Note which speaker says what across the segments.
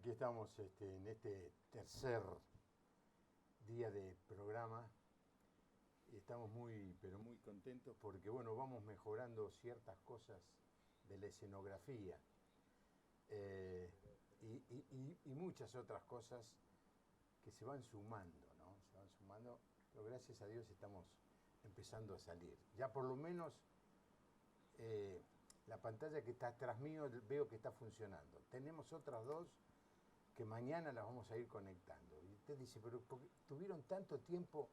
Speaker 1: Aquí estamos en este tercer día de programa y estamos muy, pero muy contentos porque, bueno, vamos mejorando ciertas cosas de la escenografía y muchas otras cosas que se van sumando, ¿no? Se van sumando, pero gracias a Dios estamos empezando a salir. Ya por lo menos la pantalla que está atrás mío veo que está funcionando. Tenemos otras dos que mañana las vamos a ir conectando. Y usted dice, pero tuvieron tanto tiempo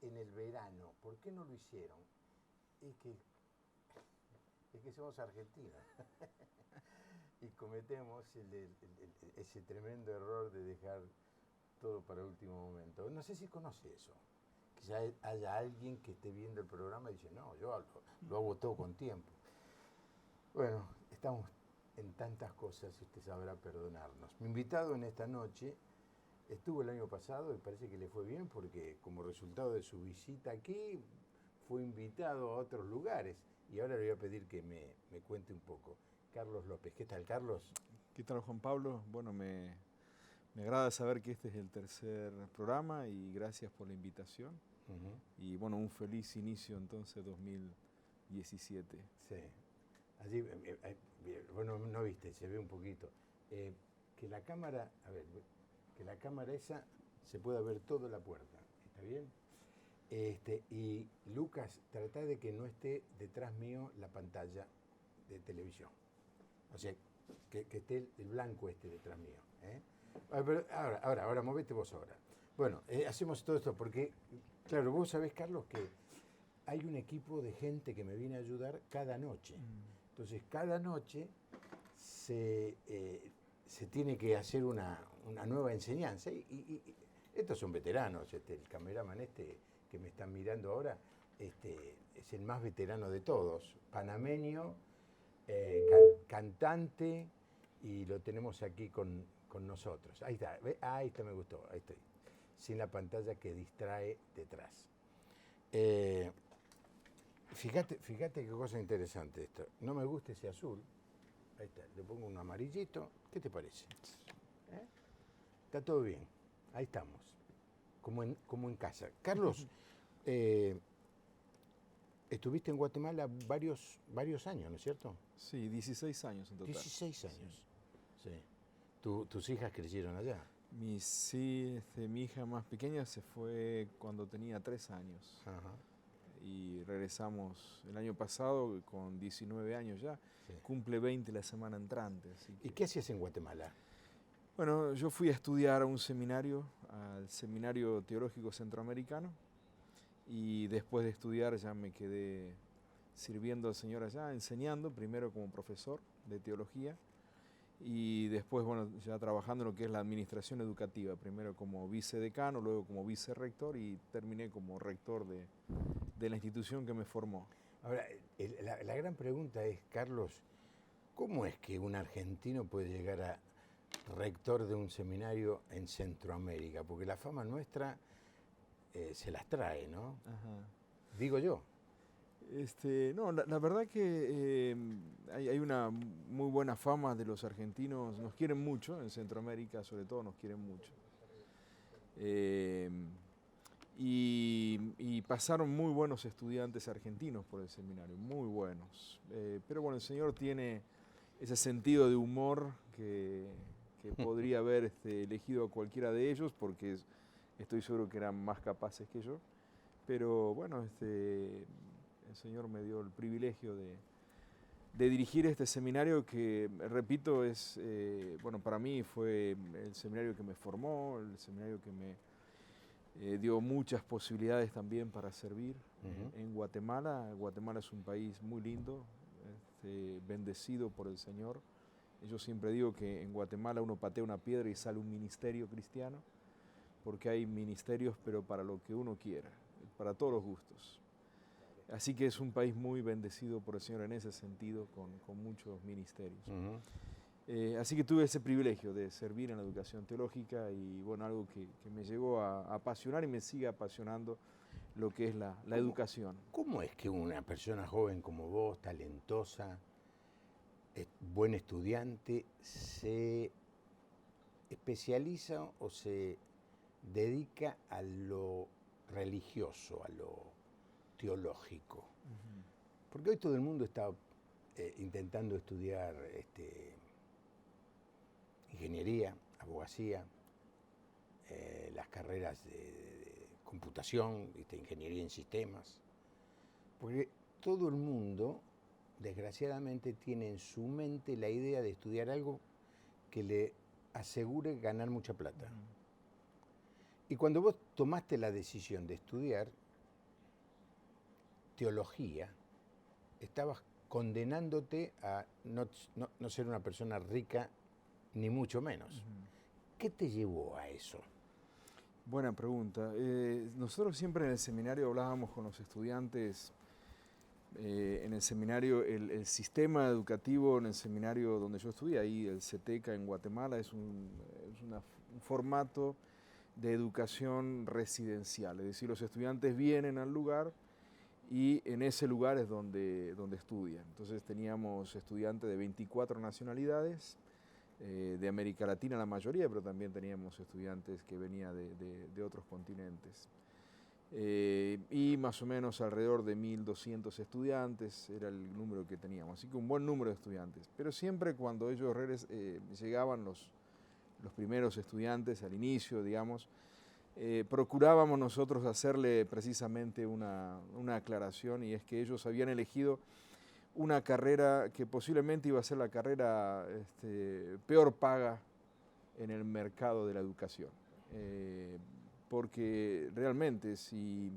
Speaker 1: en el verano, ¿por qué no lo hicieron? Es que somos argentinos y cometemos ese tremendo error de dejar todo para último momento. No sé si conoce eso, que ya haya alguien que esté viendo el programa y dice, no, yo lo hago todo con tiempo. Bueno, estamos en tantas cosas y usted sabrá perdonarnos. Mi invitado en esta noche estuvo el año pasado y parece que le fue bien porque como resultado de su visita aquí fue invitado a otros lugares y ahora le voy a pedir que me cuente un poco. Carlos López, ¿qué tal, Carlos?
Speaker 2: ¿Qué tal, Juan Pablo? Bueno, me agrada saber que este es el tercer programa y gracias por la invitación. Y bueno, un feliz inicio entonces 2017.
Speaker 1: Sí. Allí, bueno, no viste, se ve un poquito. Que la cámara, a ver, que la cámara esa se pueda ver toda la puerta, ¿está bien? Y Lucas, trata de que no esté detrás mío la pantalla de televisión. O sea, que esté el blanco detrás mío. Pero ahora, movete vos ahora. Bueno, hacemos todo esto porque, claro, vos sabés, Carlos, que hay un equipo de gente que me viene a ayudar cada noche. Entonces, cada noche se tiene que hacer una nueva enseñanza. Y estos son veteranos. El cameraman que me están mirando ahora es el más veterano de todos. Panameño, cantante, y lo tenemos aquí con nosotros. Ahí está, ahí está, me gustó, ahí estoy. Sin la pantalla que distrae detrás. Fíjate qué cosa interesante esto. No me gusta ese azul. Ahí está, le pongo un amarillito. ¿Qué te parece? Está todo bien. Ahí estamos. Como en casa. Carlos, estuviste en Guatemala varios años, ¿no es cierto?
Speaker 2: Sí, 16 años en total.
Speaker 1: 16 años. Sí. ¿Tus hijas crecieron allá?
Speaker 2: Mi hija más pequeña se fue cuando tenía 3 años.
Speaker 1: Ajá.
Speaker 2: Y regresamos el año pasado con 19 años ya.
Speaker 1: Sí.
Speaker 2: Cumple 20 la semana entrante. Así que...
Speaker 1: ¿Y qué hacías en Guatemala?
Speaker 2: Bueno, yo fui a estudiar a un seminario, al Seminario Teológico Centroamericano, y después de estudiar ya me quedé sirviendo al Señor allá, enseñando, primero como profesor de teología, y después, bueno, ya trabajando en lo que es la administración educativa, primero como vicedecano, luego como vicerrector y terminé como rector de la institución que me formó.
Speaker 1: Ahora, la gran pregunta es, Carlos, ¿cómo es que un argentino puede llegar a rector de un seminario en Centroamérica? Porque la fama nuestra se las trae, ¿no?
Speaker 2: Ajá.
Speaker 1: Digo yo.
Speaker 2: No, la verdad que hay una muy buena fama de los argentinos, nos quieren mucho, en Centroamérica sobre todo nos quieren mucho. Y pasaron muy buenos estudiantes argentinos por el seminario, muy buenos. Pero bueno, el Señor tiene ese sentido de humor que podría haber elegido a cualquiera de ellos, porque estoy seguro que eran más capaces que yo. Pero bueno, el Señor me dio el privilegio de dirigir este seminario que, repito, bueno, para mí fue el seminario que me formó, el seminario que me dio muchas posibilidades también para servir en Guatemala. Guatemala es un país muy lindo, bendecido por el Señor. Yo siempre digo que en Guatemala uno patea una piedra y sale un ministerio cristiano, porque hay ministerios, pero para lo que uno quiera, para todos los gustos. Así que es un país muy bendecido por el Señor en ese sentido, con muchos ministerios. Así que tuve ese privilegio de servir en la educación teológica y bueno, algo que me llegó a apasionar y me sigue apasionando lo que es la educación.
Speaker 1: ¿Cómo es que una persona joven como vos, talentosa, buen estudiante, se especializa o se dedica a lo religioso, a lo teológico. Porque hoy todo el mundo está intentando estudiar ingeniería, abogacía, las carreras de computación, ingeniería en sistemas. Porque todo el mundo, desgraciadamente, tiene en su mente la idea de estudiar algo que le asegure ganar mucha plata. Y cuando vos tomaste la decisión de estudiar teología, estabas condenándote a no ser una persona rica, ni mucho menos. ¿Qué te llevó a eso?
Speaker 2: Buena pregunta. Nosotros siempre en el seminario hablábamos con los estudiantes. En el seminario, el sistema educativo en el seminario donde yo estudié, ahí el CETECA en Guatemala, es un formato de educación residencial. Es decir, los estudiantes vienen al lugar y en ese lugar es donde estudian. Entonces teníamos estudiantes de 24 nacionalidades, de América Latina la mayoría, pero también teníamos estudiantes que venían de otros continentes. Y más o menos alrededor de 1.200 estudiantes era el número que teníamos, así que un buen número de estudiantes. Pero siempre cuando ellos llegaban los primeros estudiantes al inicio, digamos, procurábamos nosotros hacerle precisamente una aclaración, y es que ellos habían elegido una carrera que posiblemente iba a ser la carrera peor paga en el mercado de la educación. Porque realmente si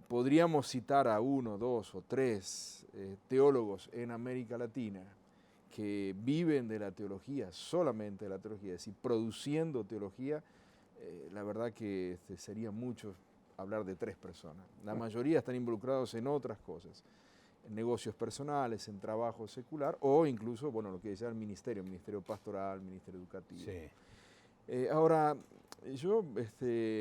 Speaker 2: podríamos citar a 1, 2 o 3 teólogos en América Latina que viven de la teología, solamente de la teología, es decir, produciendo teología, la verdad que sería mucho hablar de 3 personas. La mayoría están involucrados en otras cosas, en negocios personales, en trabajo secular, o incluso, bueno, lo que decía el ministerio pastoral, ministerio educativo.
Speaker 1: Sí.
Speaker 2: Ahora, yo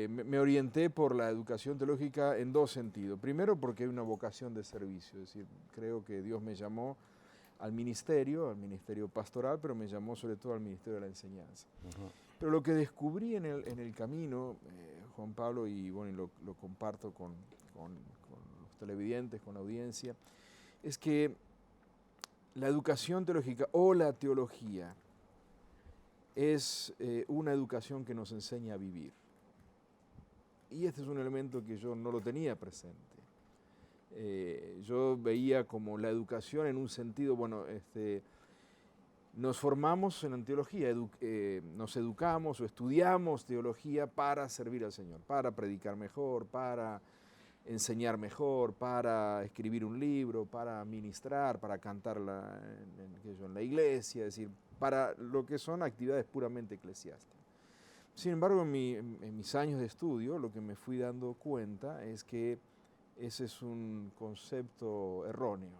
Speaker 2: me orienté por la educación teológica en 2 sentidos. Primero, porque hay una vocación de servicio, es decir, creo que Dios me llamó al ministerio pastoral, pero me llamó sobre todo al ministerio de la enseñanza. Pero lo que descubrí en el camino, Juan Pablo, y bueno, lo comparto con los televidentes, con la audiencia, es que la educación teológica o la teología es una educación que nos enseña a vivir. Y este es un elemento que yo no lo tenía presente. Yo veía como la educación en un sentido, bueno, nos formamos en teología, nos educamos o estudiamos teología para servir al Señor, para predicar mejor, para enseñar mejor, para escribir un libro, para ministrar, para cantar en la iglesia, es decir, para lo que son actividades puramente eclesiásticas. Sin embargo, en mis años de estudio, lo que me fui dando cuenta es que ese es un concepto erróneo,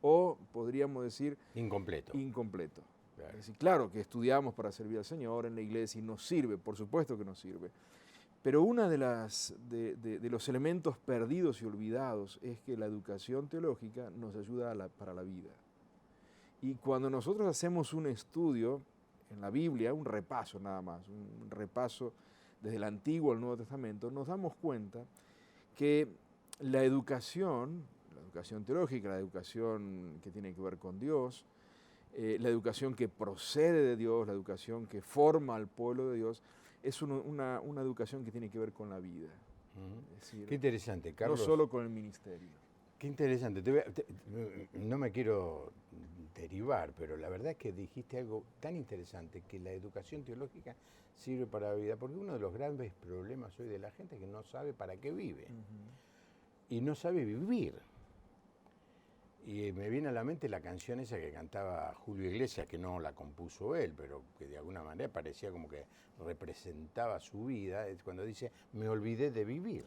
Speaker 2: o podríamos decir
Speaker 1: incompleto.
Speaker 2: Claro. Es decir, claro que estudiamos para servir al Señor en la iglesia y nos sirve, por supuesto que nos sirve. Pero uno de los elementos perdidos y olvidados es que la educación teológica nos ayuda para la vida. Y cuando nosotros hacemos un estudio en la Biblia, un repaso nada más, un repaso desde el Antiguo al Nuevo Testamento, nos damos cuenta que la educación teológica, la educación que tiene que ver con Dios, la educación que procede de Dios, la educación que forma al pueblo de Dios, es una educación que tiene que ver con la vida. Es decir,
Speaker 1: qué interesante, Carlos.
Speaker 2: No solo con el ministerio.
Speaker 1: Qué interesante. No me quiero derivar, pero la verdad es que dijiste algo tan interesante, que la educación teológica sirve para la vida, porque uno de los grandes problemas hoy de la gente es que no sabe para qué vive. Y no sabe vivir. Y me viene a la mente la canción esa que cantaba Julio Iglesias, que no la compuso él, pero que de alguna manera parecía como que representaba su vida, es cuando dice, me olvidé de vivir.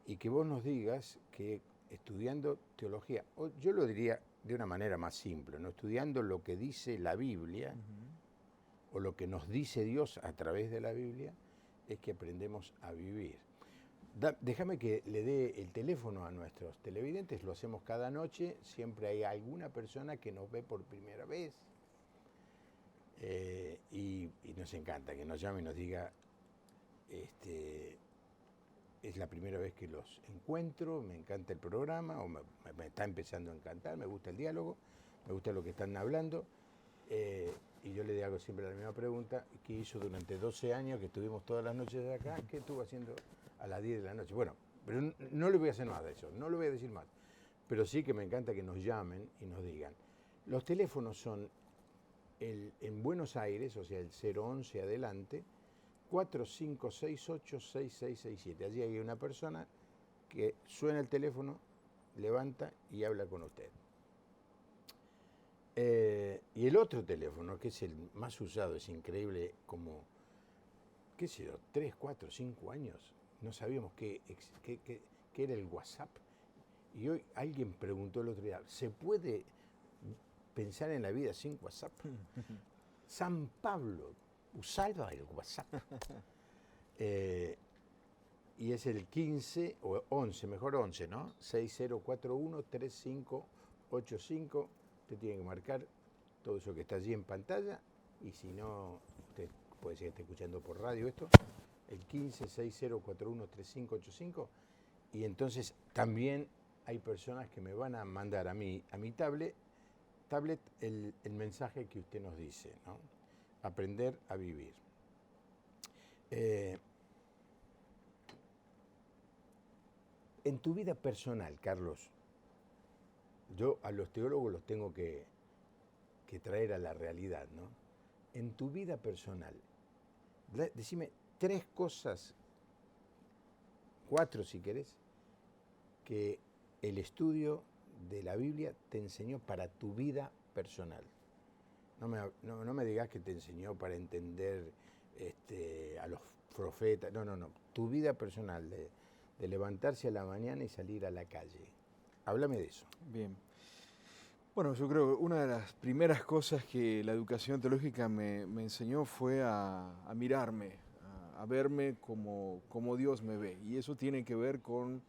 Speaker 1: Y que vos nos digas que estudiando teología, o yo lo diría de una manera más simple, ¿no? Estudiando lo que dice la Biblia, o lo que nos dice Dios a través de la Biblia, es que aprendemos a vivir. Déjame que le dé el teléfono a nuestros televidentes, lo hacemos cada noche, siempre hay alguna persona que nos ve por primera vez. Y nos encanta que nos llame y nos diga, es la primera vez que los encuentro, me encanta el programa, o me está empezando a encantar, me gusta el diálogo, me gusta lo que están hablando. Y yo le hago siempre la misma pregunta: ¿qué hizo durante 12 años que estuvimos todas las noches acá? ¿Qué estuvo haciendo a las 10 de la noche? Bueno, pero no le voy a hacer más de eso, no le voy a decir más. Pero sí que me encanta que nos llamen y nos digan. Los teléfonos son en Buenos Aires, o sea, el 011 adelante, 4568-6667. Allí hay una persona que suena el teléfono, levanta y habla con usted. Y el otro teléfono, que es el más usado, es increíble, como, qué sé yo, 3, 4, 5 años, no sabíamos qué era el WhatsApp. Y hoy alguien preguntó el otro día, ¿se puede pensar en la vida sin WhatsApp? San Pablo usaba el WhatsApp. Y es el 15, o 11, mejor 11, ¿no? 6041-3585. Usted tiene que marcar todo eso que está allí en pantalla, y si no, usted puede ser que esté escuchando por radio esto, el 156041-3585, y entonces también hay personas que me van a mandar a mi tablet el mensaje que usted nos dice, ¿no? Aprender a vivir. En tu vida personal, Carlos, yo a los teólogos los tengo que traer a la realidad, ¿no? En tu vida personal, decime 3 cosas, 4 si querés, que el estudio de la Biblia te enseñó para tu vida personal. No me digas que te enseñó para entender a los profetas. No. Tu vida personal, de levantarse a la mañana y salir a la calle. Háblame de eso.
Speaker 2: Bien. Bueno, yo creo que una de las primeras cosas que la educación teológica me enseñó fue a mirarme, a verme como Dios me ve. Y eso tiene que ver con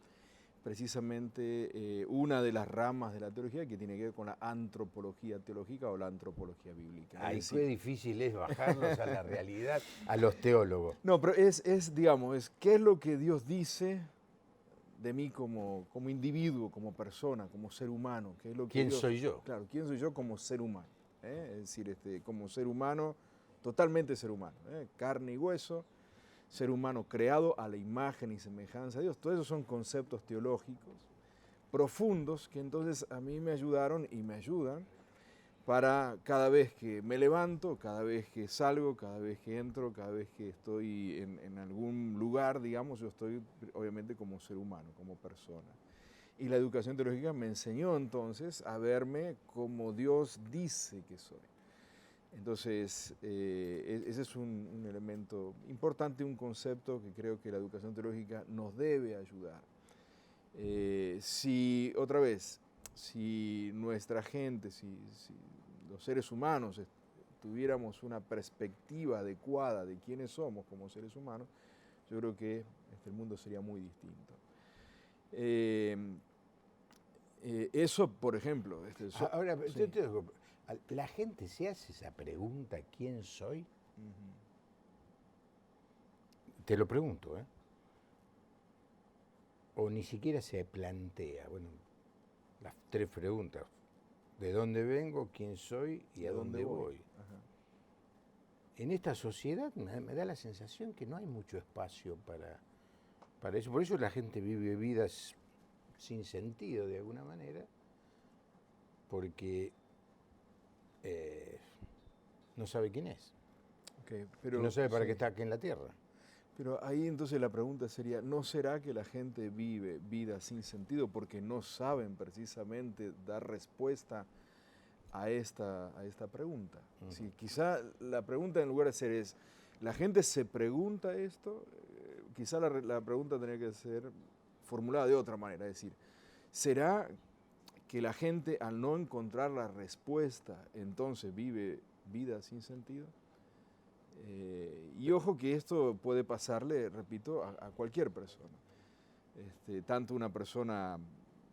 Speaker 2: precisamente una de las ramas de la teología, que tiene que ver con la antropología teológica o la antropología bíblica.
Speaker 1: Ay, qué difícil es bajarlos a la realidad a los teólogos.
Speaker 2: No, pero digamos, qué es lo que Dios dice de mí como individuo, como persona, como ser humano. ¿Qué es lo que
Speaker 1: ¿Quién soy yo?
Speaker 2: Claro, ¿quién soy yo como ser humano? Es decir, como ser humano, totalmente ser humano, carne y hueso, ser humano creado a la imagen y semejanza de Dios. Todos esos son conceptos teológicos profundos que entonces a mí me ayudaron y me ayudan para cada vez que me levanto, cada vez que salgo, cada vez que entro, cada vez que estoy en algún lugar, digamos, yo estoy obviamente como ser humano, como persona. Y la educación teológica me enseñó entonces a verme como Dios dice que soy. Entonces, ese es un elemento importante, un concepto que creo que la educación teológica nos debe ayudar. Si nuestra gente, si los seres humanos tuviéramos una perspectiva adecuada de quiénes somos como seres humanos, yo creo que el mundo sería muy distinto. Eso, por ejemplo.
Speaker 1: Ahora,
Speaker 2: sí.
Speaker 1: ¿La gente se hace esa pregunta, quién soy? Te lo pregunto, ¿eh? O ni siquiera se plantea, bueno, las 3 preguntas: ¿de dónde vengo, quién soy y a dónde voy?
Speaker 2: Ajá.
Speaker 1: En esta sociedad me da la sensación que no hay mucho espacio para eso. Por eso la gente vive vidas sin sentido de alguna manera, porque no sabe quién es.
Speaker 2: Okay,
Speaker 1: y no sabe para qué está aquí en la tierra.
Speaker 2: Pero ahí entonces la pregunta sería, ¿no será que la gente vive vidas sin sentido porque no saben precisamente dar respuesta a esta pregunta?
Speaker 1: Uh-huh.
Speaker 2: Sí, quizá la pregunta en lugar de ser es, ¿la gente se pregunta esto? Quizá la pregunta tendría que ser formulada de otra manera, es decir, ¿será que la gente al no encontrar la respuesta entonces vive vidas sin sentido? Y ojo que esto puede pasarle, repito, a cualquier persona. Tanto una persona,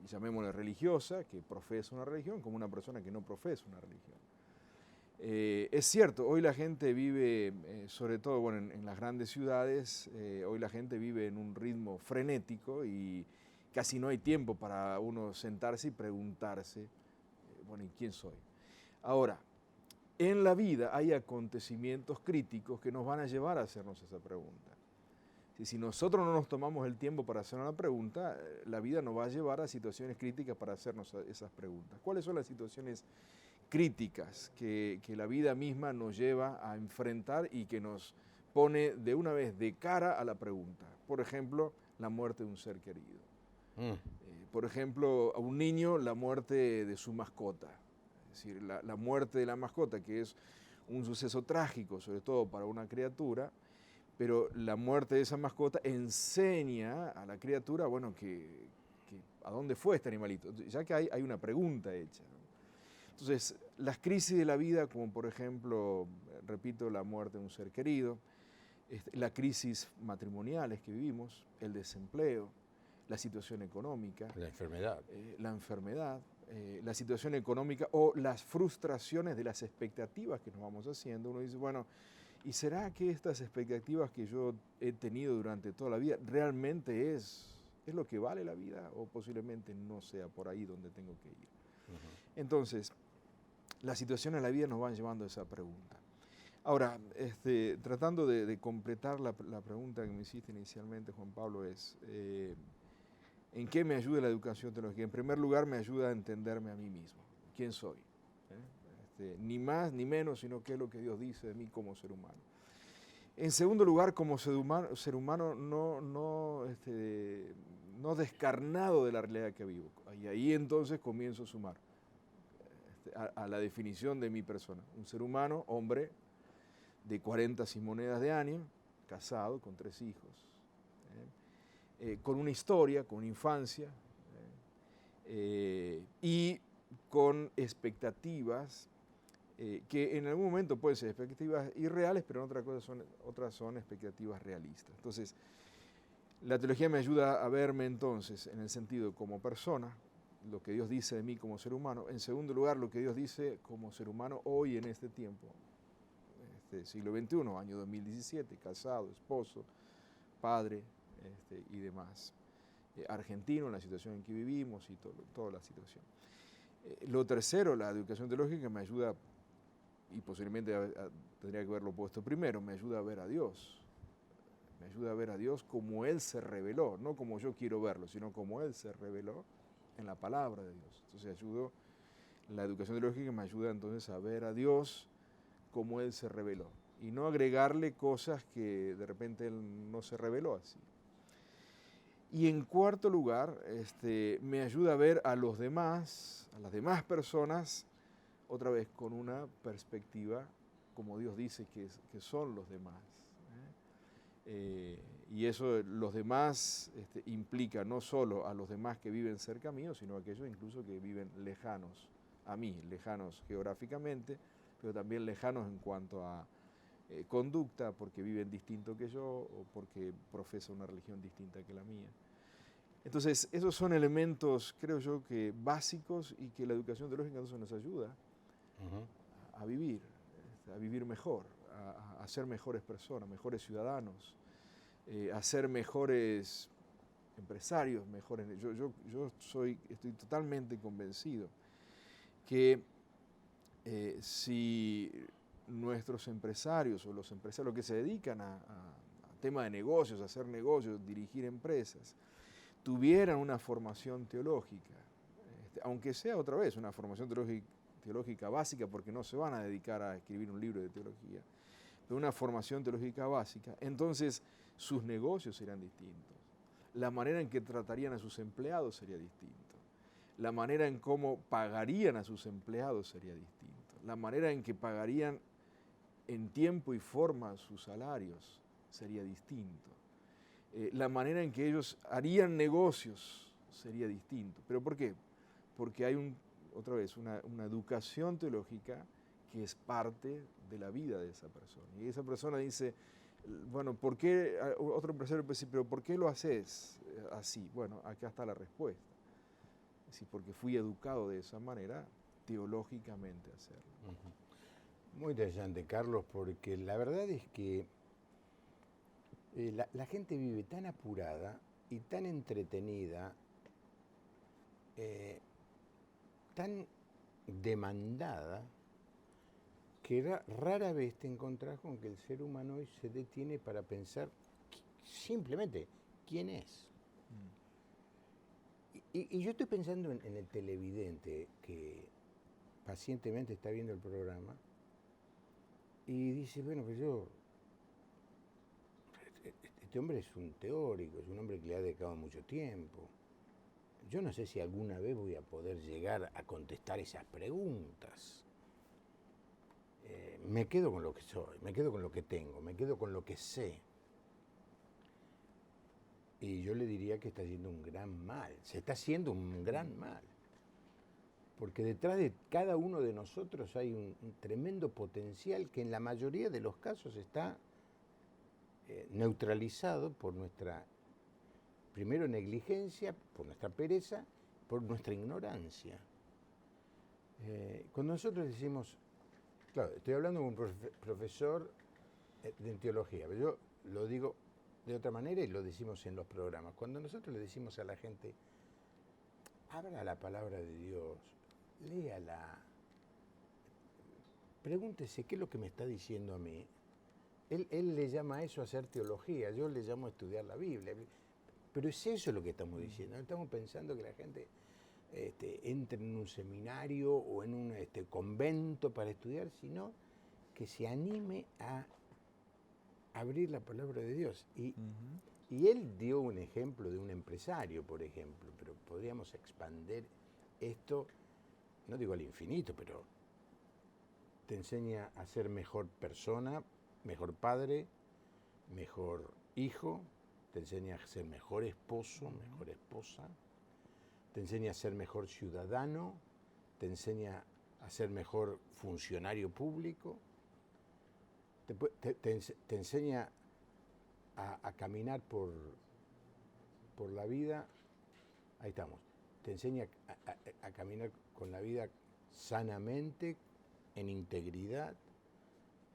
Speaker 2: llamémosle religiosa, que profesa una religión, como una persona que no profesa una religión. Es cierto, hoy la gente vive, sobre todo bueno, en las grandes ciudades, hoy la gente vive en un ritmo frenético y casi no hay tiempo para uno sentarse y preguntarse, bueno, ¿y quién soy? Ahora, en la vida hay acontecimientos críticos que nos van a llevar a hacernos esa pregunta. Si nosotros no nos tomamos el tiempo para hacer una pregunta, la vida nos va a llevar a situaciones críticas para hacernos esas preguntas. ¿Cuáles son las situaciones críticas que la vida misma nos lleva a enfrentar y que nos pone de una vez de cara a la pregunta? Por ejemplo, la muerte de un ser querido. Por ejemplo, a un niño, la muerte de su mascota. Es decir, la muerte de la mascota, que es un suceso trágico, sobre todo para una criatura, pero la muerte de esa mascota enseña a la criatura, bueno, que a dónde fue este animalito, ya que hay una pregunta hecha. Entonces, las crisis de la vida, como por ejemplo, repito, la muerte de un ser querido, la crisis matrimoniales que vivimos, el desempleo, la situación económica.
Speaker 1: La enfermedad.
Speaker 2: La situación económica o las frustraciones de las expectativas que nos vamos haciendo. Uno dice, bueno, ¿y será que estas expectativas que yo he tenido durante toda la vida realmente es lo que vale la vida o posiblemente no sea por ahí donde tengo que ir? Entonces, las situaciones de la vida nos van llevando a esa pregunta. Ahora, tratando de completar la pregunta que me hiciste inicialmente, Juan Pablo, es ¿en qué me ayuda la educación teológica? En primer lugar, me ayuda a entenderme a mí mismo. ¿Quién soy? Ni más ni menos, sino qué es lo que Dios dice de mí como ser humano. En segundo lugar, como ser humano no descarnado de la realidad que vivo. Y ahí entonces comienzo a sumar a la definición de mi persona. Un ser humano, hombre, de 40 y monedas de años, casado, con 3 hijos, con una historia, con una infancia, y con expectativas que en algún momento pueden ser expectativas irreales, pero otras son expectativas realistas. Entonces, la teología me ayuda a verme entonces en el sentido como persona, lo que Dios dice de mí como ser humano. En segundo lugar, lo que Dios dice como ser humano hoy en este tiempo, siglo XXI, año 2017, casado, esposo, padre y demás. Argentino, en la situación en que vivimos y toda la situación. Lo tercero, la educación teológica me ayuda, y posiblemente tendría que haberlo puesto primero, me ayuda a ver a Dios. Me ayuda a ver a Dios como Él se reveló, no como yo quiero verlo, sino como Él se reveló en la palabra de Dios. Entonces la educación teológica me ayuda entonces a ver a Dios como Él se reveló y no agregarle cosas que de repente Él no se reveló así. Y en cuarto lugar, me ayuda a ver a los demás, a las demás personas, otra vez con una perspectiva como Dios dice que son los demás. Y eso, los demás, implica no solo a los demás que viven cerca mío, sino a aquellos incluso que viven lejanos a mí, lejanos geográficamente, pero también lejanos en cuanto a conducta, porque viven distinto que yo o porque profesan una religión distinta que la mía. Entonces, esos son elementos, creo yo, que básicos y que la educación teológica entonces nos ayuda a vivir mejor, a ser mejores personas, mejores ciudadanos, a ser mejores empresarios, mejores. Yo estoy totalmente convencido que si nuestros empresarios o los empresarios que se dedican a tema de negocios, a hacer negocios, dirigir empresas, tuvieran una formación teológica, aunque sea otra vez una formación teológica básica, porque no se van a dedicar a escribir un libro de teología, pero una formación teológica básica, entonces sus negocios serían distintos, la manera en que tratarían a sus empleados sería distinto, la manera en cómo pagarían a sus empleados sería distinto, la manera en que pagarían en tiempo y forma sus salarios sería distinto, la manera en que ellos harían negocios sería distinto. ¿Pero por qué? Porque hay otra vez una educación teológica que es parte de la vida de esa persona. Y esa persona dice, bueno, ¿por qué? Otro empresario puede decir, pero ¿por qué lo haces así? Bueno, acá está la respuesta. Es decir, porque fui educado de esa manera, teológicamente a hacerlo.
Speaker 1: Muy interesante, Carlos, porque la verdad es que la gente vive tan apurada y tan entretenida, eh, tan demandada, que rara vez te encontrás con que el ser humano hoy se detiene para pensar simplemente quién es. Y yo estoy pensando en el televidente que pacientemente está viendo el programa y dice, bueno, pues este hombre es un teórico, es un hombre que le ha dedicado mucho tiempo. Yo no sé si alguna vez voy a poder llegar a contestar esas preguntas. Me quedo con lo que soy, me quedo con lo que tengo, me quedo con lo que sé. Y yo le diría que está haciendo un gran mal, se está haciendo un gran mal. Porque detrás de cada uno de nosotros hay un tremendo potencial que en la mayoría de los casos está neutralizado por nuestra, primero, negligencia, por nuestra pereza, por nuestra ignorancia. Cuando nosotros decimos, claro, estoy hablando con un profesor de teología, pero yo lo digo de otra manera y lo decimos en los programas. Cuando nosotros le decimos a la gente, abra la palabra de Dios, léala, pregúntese qué es lo que me está diciendo a mí. Él le llama a eso hacer teología, yo le llamo a estudiar la Biblia. Pero es eso lo que estamos diciendo. No estamos pensando que la gente entre en un seminario o en un convento para estudiar, sino que se anime a abrir la palabra de Dios. Y él dio un ejemplo de un empresario, por ejemplo, pero podríamos expandir esto, no digo al infinito, pero te enseña a ser mejor persona, mejor padre, mejor hijo, te enseña a ser mejor esposo, mejor esposa, te enseña a ser mejor ciudadano, te enseña a ser mejor funcionario público, te enseña a caminar por la vida, ahí estamos, te enseña a caminar con la vida sanamente, en integridad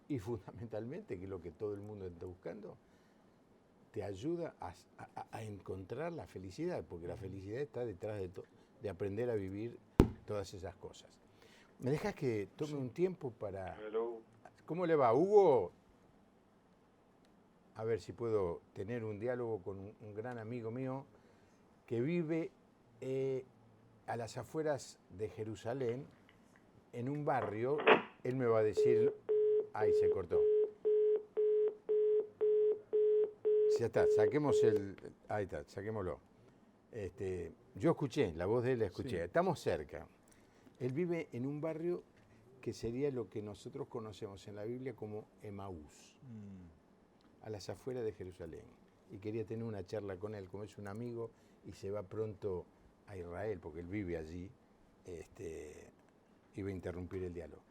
Speaker 1: y fundamentalmente, que es lo que todo el mundo está buscando, te ayuda a encontrar la felicidad, porque la felicidad está detrás de aprender a vivir todas esas cosas. ¿Me dejas que tome un tiempo para...?
Speaker 3: Hello.
Speaker 1: ¿Cómo le va, Hugo? A ver si puedo tener un diálogo con un gran amigo mío que vive a las afueras de Jerusalén, en un barrio. Él me va a decir... Ahí se cortó. Ya está, saquemos el... Ahí está, saquémoslo. Yo escuché, la voz de él la escuché. Sí. Estamos cerca. Él vive en un barrio que sería lo que nosotros conocemos en la Biblia como Emaús, a las afueras de Jerusalén. Y quería tener una charla con él, como es un amigo y se va pronto a Israel, porque él vive allí. Iba a interrumpir el diálogo.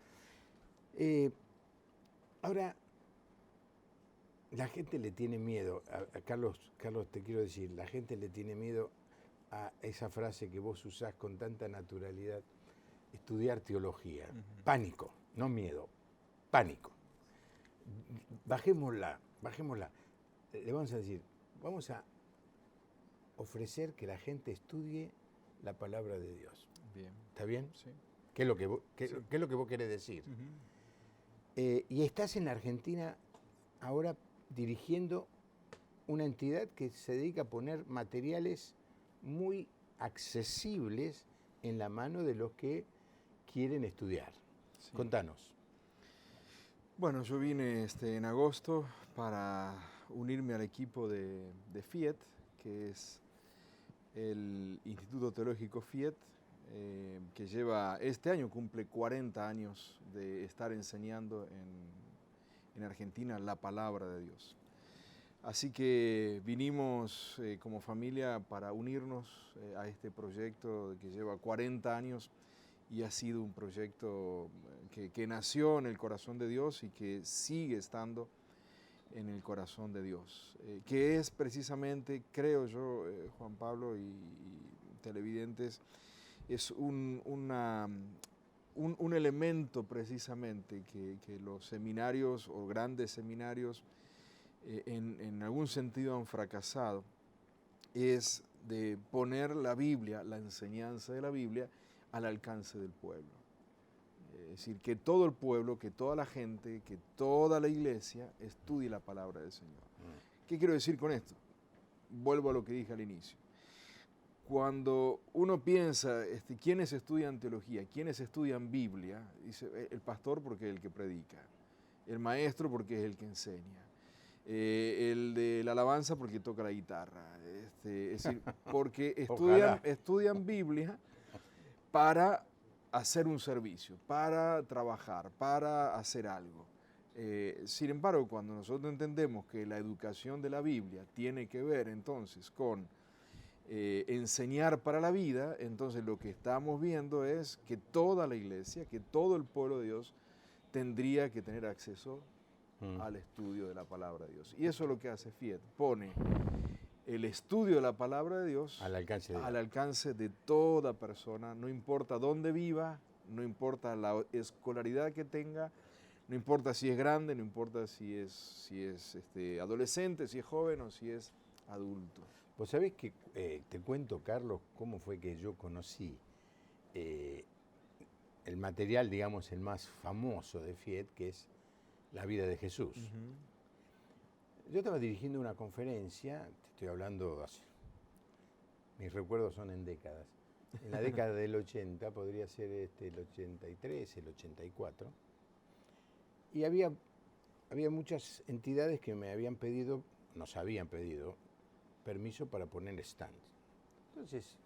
Speaker 1: Ahora, la gente le tiene miedo, Carlos, te quiero decir, la gente le tiene miedo a esa frase que vos usás con tanta naturalidad, estudiar teología. Pánico, no miedo, pánico. Bajémosla. Le vamos a decir, vamos a ofrecer que la gente estudie la palabra de Dios.
Speaker 2: Bien.
Speaker 1: ¿Está bien?
Speaker 2: Sí.
Speaker 1: ¿Qué es lo que vos querés decir? Y estás en Argentina ahora dirigiendo una entidad que se dedica a poner materiales muy accesibles en la mano de los que quieren estudiar. Sí. Contanos.
Speaker 2: Bueno, yo vine en agosto para unirme al equipo de FIET, que es el Instituto Teológico FIET, que este año cumple 40 años de estar enseñando en Argentina la palabra de Dios. Así que vinimos como familia para unirnos a este proyecto que lleva 40 años y ha sido un proyecto que nació en el corazón de Dios y que sigue estando en el corazón de Dios, que es precisamente, creo yo, Juan Pablo y televidentes, es una un elemento precisamente que los seminarios o grandes seminarios en algún sentido han fracasado es de poner la Biblia, la enseñanza de la Biblia, al alcance del pueblo. Es decir, que todo el pueblo, que toda la gente, que toda la iglesia estudie la palabra del Señor. ¿Qué quiero decir con esto? Vuelvo a lo que dije al inicio. Cuando uno piensa, ¿quiénes estudian teología? ¿Quiénes estudian Biblia? Dice, el pastor porque es el que predica, el maestro porque es el que enseña, el de la alabanza porque toca la guitarra. Es decir, porque estudian Biblia para hacer un servicio, para trabajar, para hacer algo. Sin embargo, cuando nosotros entendemos que la educación de la Biblia tiene que ver entonces con enseñar para la vida, entonces lo que estamos viendo es que toda la iglesia, que todo el pueblo de Dios tendría que tener acceso al estudio de la palabra de Dios. Y eso es lo que hace FIET, pone el estudio de la palabra de Dios al alcance de toda persona, no importa dónde viva, no importa la escolaridad que tenga, no importa si es grande, no importa si es adolescente, si es joven o si es adulto.
Speaker 1: Vos sabés que, te cuento, Carlos, cómo fue que yo conocí el material, digamos, el más famoso de FIET, que es La vida de Jesús. Yo estaba dirigiendo una conferencia, te estoy hablando, mis recuerdos son en décadas. En la década del 80, podría ser el 83, el 84, y había muchas entidades que nos habían pedido permiso para poner stand. Entonces,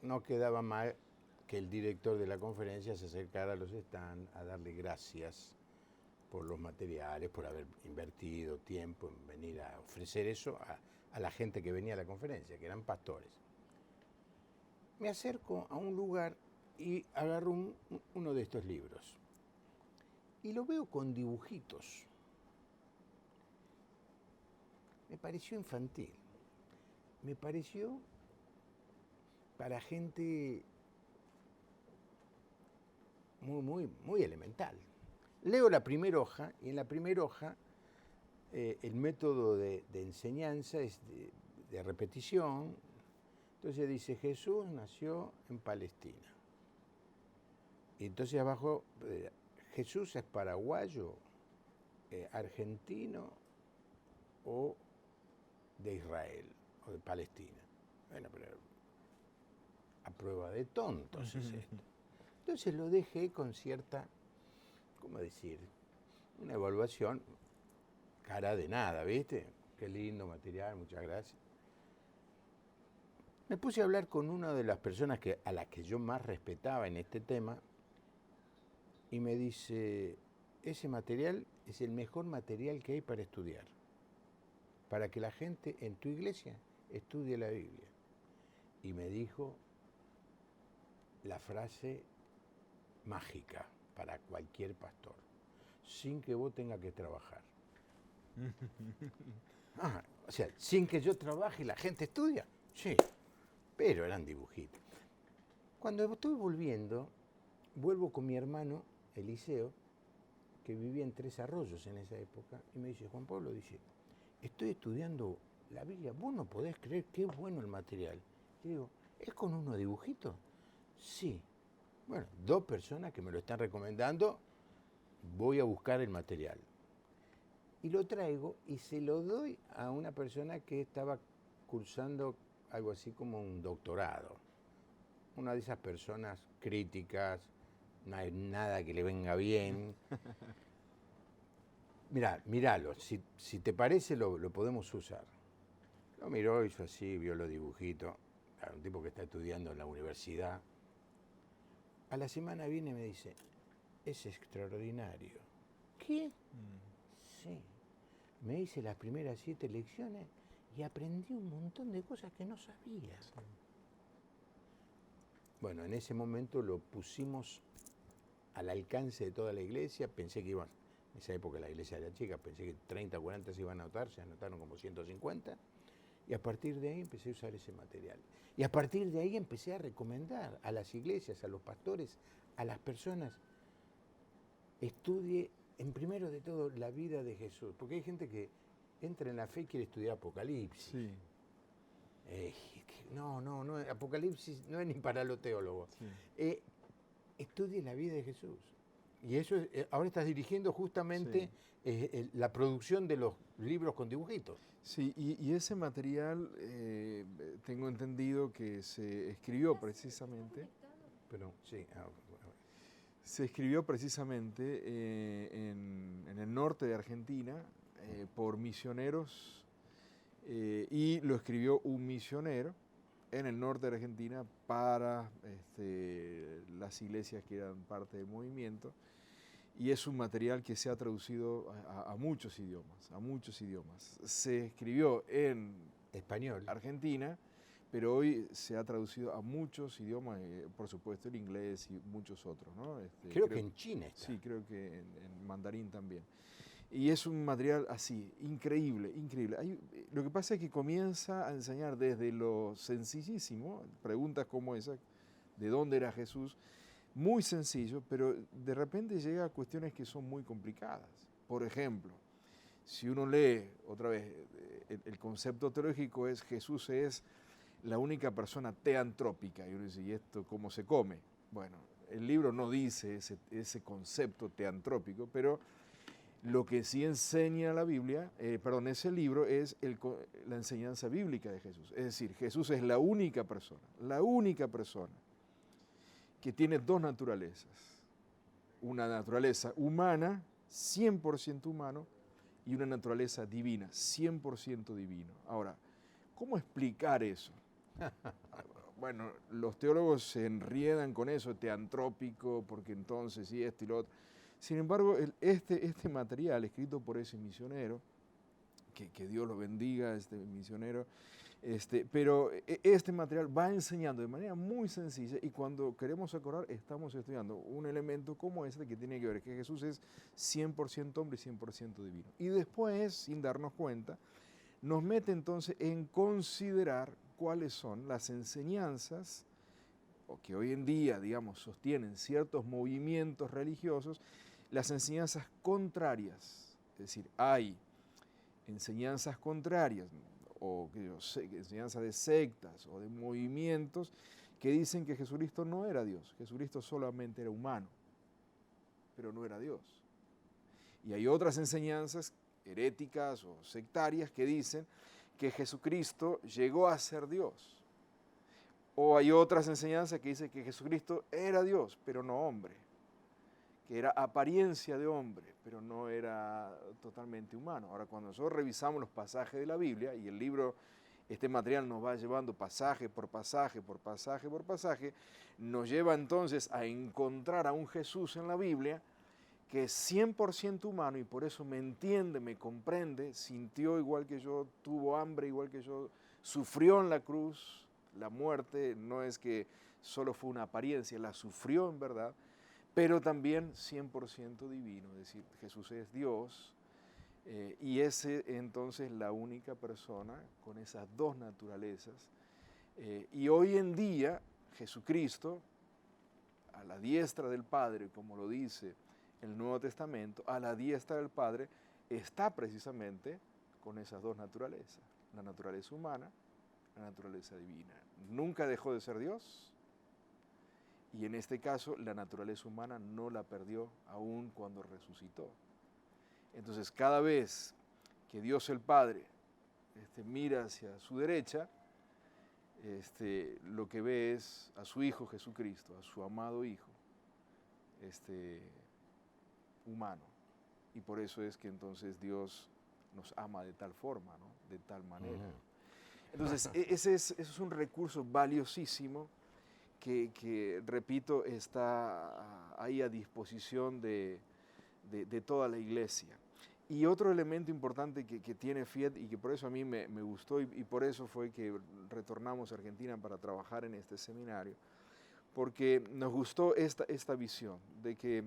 Speaker 1: no quedaba mal que el director de la conferencia se acercara a los stands a darle gracias por los materiales, por haber invertido tiempo en venir a ofrecer eso a la gente que venía a la conferencia, que eran pastores. Me acerco a un lugar y agarro uno de estos libros y lo veo con dibujitos. Me pareció infantil, me pareció para gente muy elemental. Leo la primera hoja y en la primera hoja el método de enseñanza es de repetición. Entonces dice, Jesús nació en Palestina. Y entonces abajo, Jesús es paraguayo, argentino o de Israel o de Palestina. Bueno, pero a prueba de tontos es esto. Entonces lo dejé con cierta, ¿cómo decir? Una evaluación, cara de nada, ¿viste? Qué lindo material, muchas gracias. Me puse a hablar con una de las personas a las que yo más respetaba en este tema y me dice, ese material es el mejor material que hay para estudiar, para que la gente en tu iglesia estudie la Biblia. Y me dijo la frase mágica para cualquier pastor, sin que vos tengas que trabajar. O sea, sin que yo trabaje y la gente estudia. Sí, pero eran dibujitos. Cuando estoy vuelvo con mi hermano Eliseo, que vivía en Tres Arroyos en esa época, y me dice, Juan Pablo, dice, estoy estudiando la Biblia, vos no podés creer qué bueno el material. Y digo, ¿es con unos dibujitos? Sí. Bueno, 2 personas que me lo están recomendando, voy a buscar el material. Y lo traigo y se lo doy a una persona que estaba cursando algo así como un doctorado. Una de esas personas críticas, no hay nada que le venga bien. Miralo, si te parece lo podemos usar. Lo miró, hizo así, vio los dibujitos. Claro, un tipo que está estudiando en la universidad. A la semana viene y me dice, es extraordinario. ¿Qué? Sí. Me hice las primeras 7 lecciones y aprendí un montón de cosas que no sabía. Sí. Bueno, en ese momento lo pusimos al alcance de toda la iglesia. Pensé que en esa época la iglesia era chica, pensé que 30 o 40 se iban a anotar, se anotaron como 150. Y a partir de ahí empecé a usar ese material. Y a partir de ahí empecé a recomendar a las iglesias, a los pastores, a las personas, estudie en primero de todo la vida de Jesús. Porque hay gente que entra en la fe y quiere estudiar Apocalipsis.
Speaker 2: Sí.
Speaker 1: No, Apocalipsis no es ni para los teólogos.
Speaker 2: Sí.
Speaker 1: Estudie la vida de Jesús. Y eso ahora estás dirigiendo justamente la producción de los libros con dibujitos.
Speaker 2: Sí, y ese material tengo entendido que se escribió precisamente.
Speaker 1: Pero sí.
Speaker 2: Se escribió precisamente en el norte de Argentina por misioneros y lo escribió un misionero en el norte de Argentina para las iglesias que eran parte del movimiento, y es un material que se ha traducido a muchos idiomas, Se escribió en
Speaker 1: español,
Speaker 2: Argentina, pero hoy se ha traducido a muchos idiomas, por supuesto el inglés y muchos otros, ¿no?
Speaker 1: Creo que en China está.
Speaker 2: Sí, creo que en mandarín también. Y es un material así, increíble. Lo que pasa es que comienza a enseñar desde lo sencillísimo, preguntas como esa, ¿de dónde era Jesús? Muy sencillo, pero de repente llega a cuestiones que son muy complicadas. Por ejemplo, si uno lee, otra vez, el concepto teológico es Jesús es la única persona teantrópica. Y uno dice, ¿y esto cómo se come? Bueno, el libro no dice ese concepto teantrópico, pero lo que sí enseña la Biblia, ese libro es la enseñanza bíblica de Jesús. Es decir, Jesús es la única persona que tiene dos naturalezas. Una naturaleza humana, 100% humano, y una naturaleza divina, 100% divino. Ahora, ¿cómo explicar eso? Bueno, los teólogos se enriedan con eso, teantrópico, porque entonces y esto y lo otro. Sin embargo, este material escrito por ese misionero, que Dios lo bendiga, este misionero, pero este material va enseñando de manera muy sencilla, y cuando queremos acordar estamos estudiando un elemento como este que tiene que ver que Jesús es 100% hombre y 100% divino. Y después, sin darnos cuenta, nos mete entonces en considerar cuáles son las enseñanzas que hoy en día, digamos, sostienen ciertos movimientos religiosos, las enseñanzas contrarias. Es decir, hay enseñanzas contrarias, o enseñanzas de sectas o de movimientos que dicen que Jesucristo no era Dios, Jesucristo solamente era humano, pero no era Dios. Y hay otras enseñanzas heréticas o sectarias que dicen que Jesucristo llegó a ser Dios. O hay otras enseñanzas que dicen que Jesucristo era Dios, pero no hombre, que era apariencia de hombre, pero no era totalmente humano. Ahora, cuando nosotros revisamos los pasajes de la Biblia, y el libro, este material nos va llevando pasaje por pasaje, por pasaje, por pasaje, nos lleva entonces a encontrar a un Jesús en la Biblia que es 100% humano, y por eso me entiende, me comprende, sintió igual que yo, tuvo hambre igual que yo, sufrió en la cruz. La muerte no es que solo fue una apariencia, la sufrió en verdad, pero también 100% divino, es decir, Jesús es Dios, y es entonces la única persona con esas dos naturalezas. Y hoy en día Jesucristo, a la diestra del Padre, como lo dice el Nuevo Testamento, a la diestra del Padre está precisamente con esas dos naturalezas, la naturaleza humana, la naturaleza divina. Nunca dejó de ser Dios, y en este caso la naturaleza humana no la perdió aún cuando resucitó. Entonces, cada vez que Dios el Padre mira hacia su derecha, lo que ve es a su Hijo Jesucristo, a su amado Hijo, humano. Y por eso es que entonces Dios nos ama de tal forma, ¿no? De tal manera. Entonces, ese es un recurso valiosísimo que, repito, está ahí a disposición de toda la iglesia. Y otro elemento importante que tiene FIET, y que por eso a mí me gustó, y por eso fue que retornamos a Argentina para trabajar en este seminario, porque nos gustó esta visión de que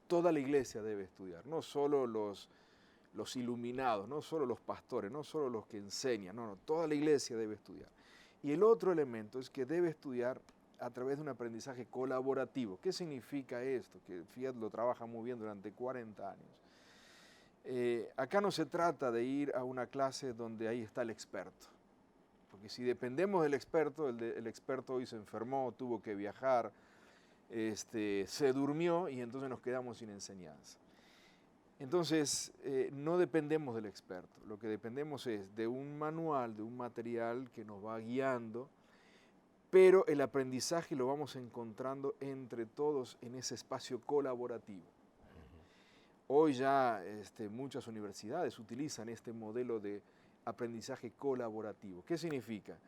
Speaker 2: toda la iglesia debe estudiar, no solo los los iluminados, no solo los pastores, no solo los que enseñan, no, toda la iglesia debe estudiar. Y el otro elemento es que debe estudiar a través de un aprendizaje colaborativo. ¿Qué significa esto? Que Fiat lo trabaja muy bien durante 40 años. Acá no se trata de ir a una clase donde ahí está el experto. Porque si dependemos del experto, el experto hoy se enfermó, tuvo que viajar, se durmió y entonces nos quedamos sin enseñanza. Entonces, no dependemos del experto, lo que dependemos es de un manual, de un material que nos va guiando, pero el aprendizaje lo vamos encontrando entre todos en ese espacio colaborativo. Hoy ya muchas universidades utilizan este modelo de aprendizaje colaborativo. ¿Qué significa?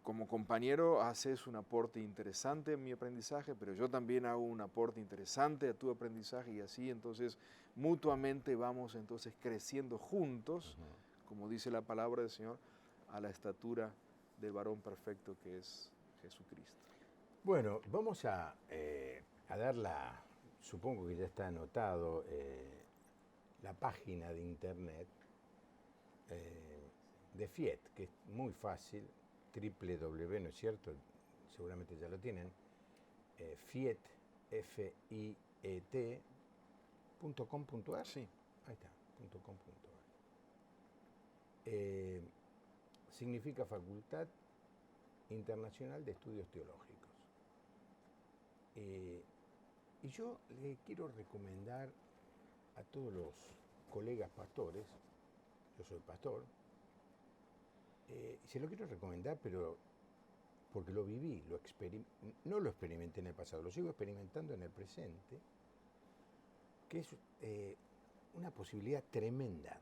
Speaker 2: Como compañero haces un aporte interesante en mi aprendizaje, pero yo también hago un aporte interesante a tu aprendizaje y así entonces mutuamente vamos entonces creciendo juntos, como dice la palabra del Señor, a la estatura del varón perfecto que es Jesucristo.
Speaker 1: Bueno, vamos a dar supongo que ya está anotado, la página de internet de Fiat, que es muy fácil, www, ¿no es cierto? Seguramente ya lo tienen, Fiat, fiet.com.ar.
Speaker 2: Sí.
Speaker 1: Ahí está, .com.ar. Significa Facultad Internacional de Estudios Teológicos. Y yo le quiero recomendar a todos los colegas pastores, yo soy pastor, se lo quiero recomendar, pero porque lo viví, no lo experimenté en el pasado, lo sigo experimentando en el presente, que es una posibilidad tremenda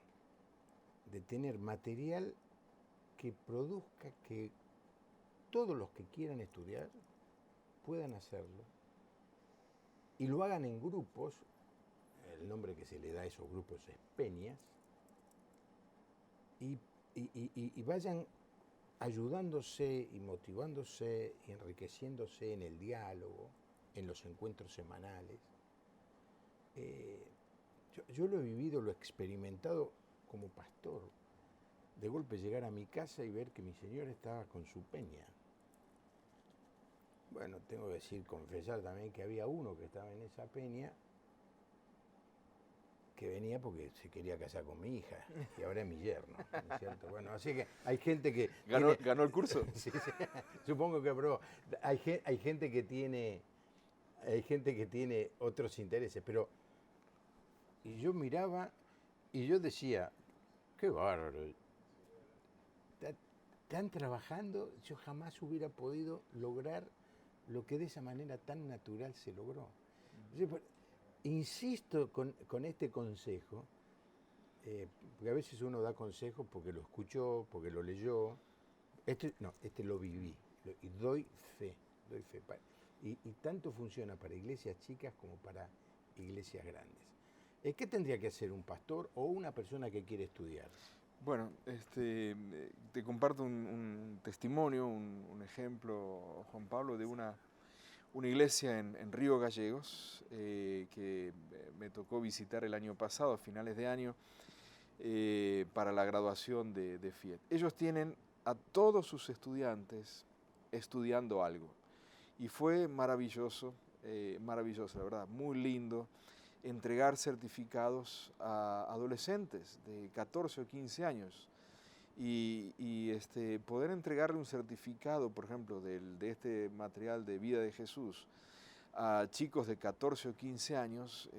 Speaker 1: de tener material que produzca que todos los que quieran estudiar puedan hacerlo y lo hagan en grupos. El nombre que se le da a esos grupos es peñas, y vayan ayudándose y motivándose y enriqueciéndose en el diálogo, en los encuentros semanales. Yo lo he vivido, lo he experimentado como pastor. De golpe llegar a mi casa y ver que mi señora estaba con su peña. Bueno, tengo que confesar también que había uno que estaba en esa peña que venía porque se quería casar con mi hija y ahora es mi yerno, ¿no es cierto? Bueno, así que hay gente que...
Speaker 2: ¿Ganó el curso?
Speaker 1: Sí, supongo que aprobó. Hay gente que tiene otros intereses, pero... Y yo miraba y yo decía, qué bárbaro. Están trabajando, yo jamás hubiera podido lograr lo que de esa manera tan natural se logró. Insisto con este consejo, porque a veces uno da consejos porque lo escuchó, porque lo leyó. Este lo viví, y doy fe. Y tanto funciona para iglesias chicas como para iglesias grandes. ¿Qué tendría que hacer un pastor o una persona que quiere estudiar?
Speaker 2: Bueno, te comparto un testimonio, un ejemplo, Juan Pablo, de una iglesia en Río Gallegos que me tocó visitar el año pasado, a finales de año, para la graduación de Fiat. Ellos tienen a todos sus estudiantes estudiando algo y fue maravilloso, la verdad, muy lindo entregar certificados a adolescentes de 14 o 15 años y poder entregarle un certificado, por ejemplo, de este material de vida de Jesús a chicos de 14 o 15 años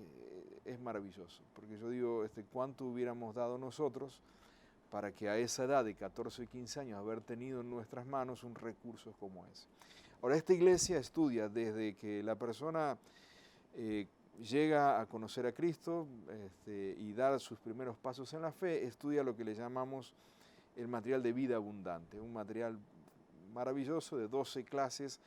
Speaker 2: es maravilloso, porque yo digo, ¿cuánto hubiéramos dado nosotros para que a esa edad de 14 o 15 años haber tenido en nuestras manos un recurso como ese? Ahora, esta iglesia estudia desde que la persona llega a conocer a Cristo y dar sus primeros pasos en la fe, estudia lo que le llamamos el material de vida abundante, un material maravilloso de 12 clases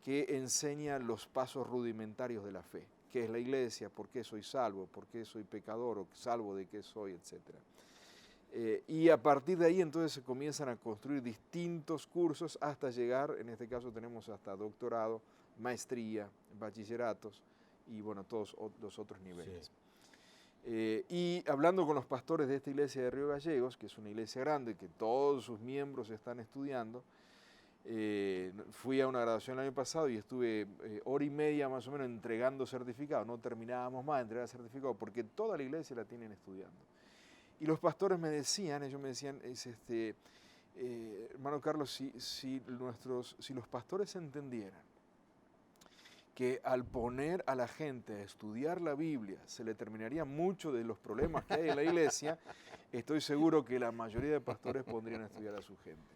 Speaker 2: que enseña los pasos rudimentarios de la fe, qué es la iglesia, por qué soy salvo, por qué soy pecador o salvo de qué soy, etc. Y a partir de ahí entonces se comienzan a construir distintos cursos hasta llegar, en este caso tenemos hasta doctorado, maestría, bachilleratos y bueno, todos los otros niveles. Y hablando con los pastores de esta iglesia de Río Gallegos, que es una iglesia grande, que todos sus miembros están estudiando, fui a una graduación el año pasado y estuve hora y media más o menos entregando certificados, no terminábamos más de entregar certificados, porque toda la iglesia la tienen estudiando. Y los pastores me decían, ellos me decían, hermano Carlos, si los pastores entendieran que al poner a la gente a estudiar la Biblia se le terminaría mucho de los problemas que hay en la iglesia, estoy seguro que la mayoría de pastores pondrían a estudiar a su gente.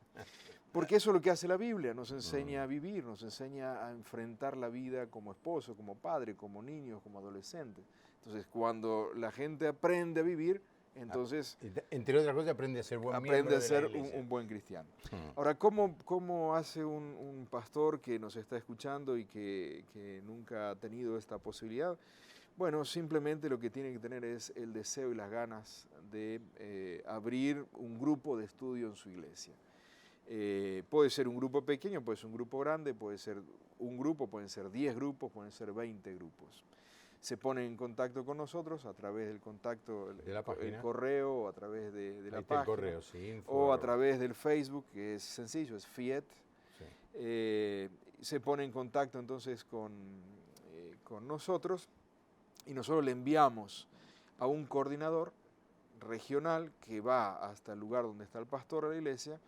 Speaker 2: Porque eso es lo que hace la Biblia, nos enseña a vivir, nos enseña a enfrentar la vida como esposo, como padre, como niño, como adolescente. Entonces, cuando la gente aprende a vivir, entonces,
Speaker 1: entre otras cosas, aprende a ser buen miembro
Speaker 2: aprende a
Speaker 1: de
Speaker 2: ser
Speaker 1: la iglesia.
Speaker 2: un buen cristiano. Ahora, ¿cómo hace un pastor que nos está escuchando y que nunca ha tenido esta posibilidad? Bueno, simplemente lo que tiene que tener es el deseo y las ganas de abrir un grupo de estudio en su iglesia. Puede ser un grupo pequeño, puede ser un grupo grande, puede ser un grupo, pueden ser 10 grupos, pueden ser 20 grupos. Se ponen en contacto con nosotros a través del contacto, el correo, o a través de la página, el correo, sí, o a través del Facebook, que es sencillo, es Fiet. Sí. Se pone en contacto entonces con nosotros y nosotros le enviamos a un coordinador regional que va hasta el lugar donde está el pastor de la iglesia.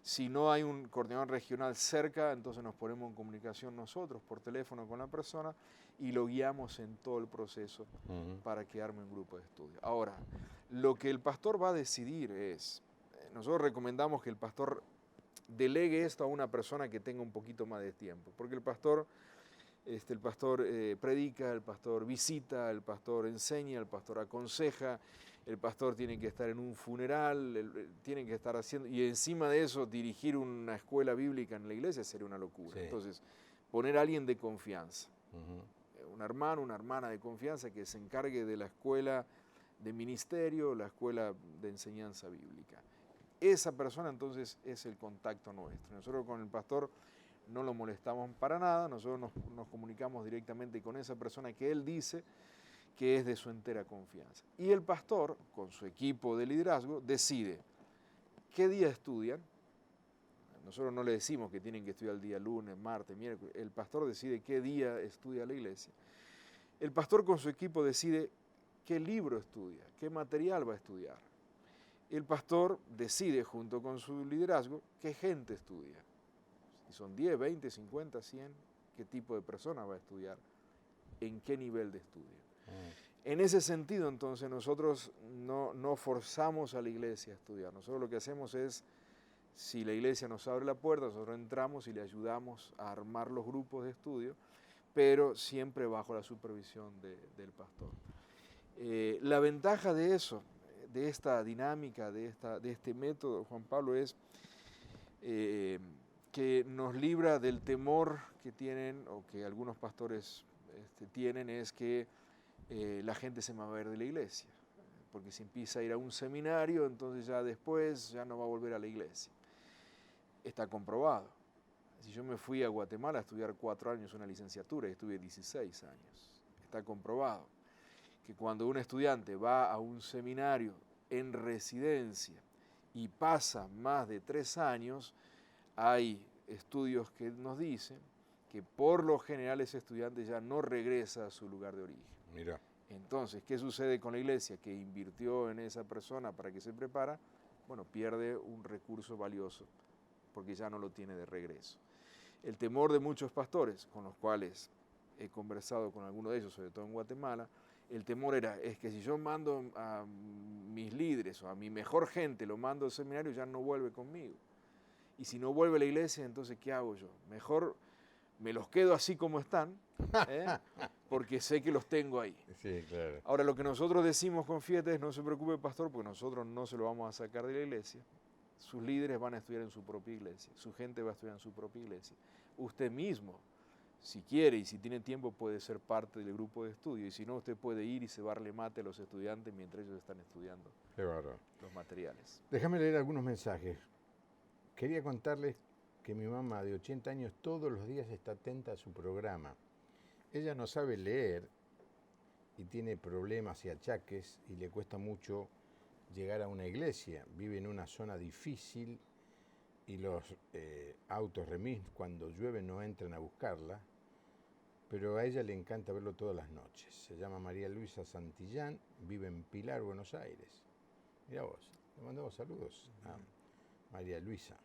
Speaker 2: Si no hay un coordinador regional cerca, entonces nos ponemos en comunicación nosotros por teléfono con la persona y lo guiamos en todo el proceso para que arme un grupo de estudio. Ahora, lo que el pastor va a decidir es, nosotros recomendamos que el pastor delegue esto a una persona que tenga un poquito más de tiempo, porque el pastor predica, el pastor visita, el pastor enseña, el pastor aconseja, el pastor tiene que estar en un funeral, tiene que estar haciendo, y encima de eso dirigir una escuela bíblica en la iglesia sería una locura. Sí. Entonces, poner a alguien de confianza, un hermano, una hermana de confianza que se encargue de la escuela de ministerio, la escuela de enseñanza bíblica. Esa persona entonces es el contacto nuestro. Nosotros con el pastor no lo molestamos para nada, nosotros nos comunicamos directamente con esa persona que él dice que es de su entera confianza. Y el pastor, con su equipo de liderazgo, decide qué día estudian. Nosotros no le decimos que tienen que estudiar el día lunes, martes, miércoles. El pastor decide qué día estudia la iglesia. El pastor con su equipo decide qué libro estudia, qué material va a estudiar. El pastor decide, junto con su liderazgo, qué gente estudia. Si son 10, 20, 50, 100, qué tipo de persona va a estudiar, en qué nivel de estudio. En ese sentido, entonces, nosotros no forzamos a la iglesia a estudiar. Nosotros lo que hacemos es, si la iglesia nos abre la puerta, nosotros entramos y le ayudamos a armar los grupos de estudio, pero siempre bajo la supervisión del pastor. La ventaja de eso, de esta dinámica, de este método, Juan Pablo, es que nos libra del temor que tienen, o que algunos pastores tienen, es que la gente se me va a ver de la iglesia, porque si empieza a ir a un seminario, entonces ya después ya no va a volver a la iglesia. Está comprobado. Si yo me fui a Guatemala a estudiar 4 años una licenciatura y estuve 16 años, está comprobado que cuando un estudiante va a un seminario en residencia y pasa más de 3 años, hay estudios que nos dicen que por lo general ese estudiante ya no regresa a su lugar de origen.
Speaker 1: Mira.
Speaker 2: Entonces, ¿qué sucede con la iglesia que invirtió en esa persona para que se prepara? Bueno, pierde un recurso valioso porque ya no lo tiene de regreso. El temor de muchos pastores, con los cuales he conversado con algunos de ellos, sobre todo en Guatemala, el temor es que si yo mando a mis líderes o a mi mejor gente, lo mando al seminario, ya no vuelve conmigo. Y si no vuelve a la iglesia, entonces, ¿qué hago yo? Mejor me los quedo así como están, porque sé que los tengo ahí.
Speaker 1: Sí, claro.
Speaker 2: Ahora, lo que nosotros decimos con Fiete es, no se preocupe, pastor, porque nosotros no se lo vamos a sacar de la iglesia. Sus líderes van a estudiar en su propia iglesia, su gente va a estudiar en su propia iglesia. Usted mismo, si quiere y si tiene tiempo, puede ser parte del grupo de estudio, y si no, usted puede ir y cebarle mate a los estudiantes mientras ellos están estudiando los materiales.
Speaker 1: Déjame leer algunos mensajes. Quería contarles que mi mamá de 80 años todos los días está atenta a su programa. Ella no sabe leer y tiene problemas y achaques y le cuesta mucho llegar a una iglesia. Vive en una zona difícil y los autos remis cuando llueve no entran a buscarla, pero a ella le encanta verlo todas las noches. Se llama María Luisa Santillán, vive en Pilar, Buenos Aires. Mira vos, le mandamos saludos a María Luisa.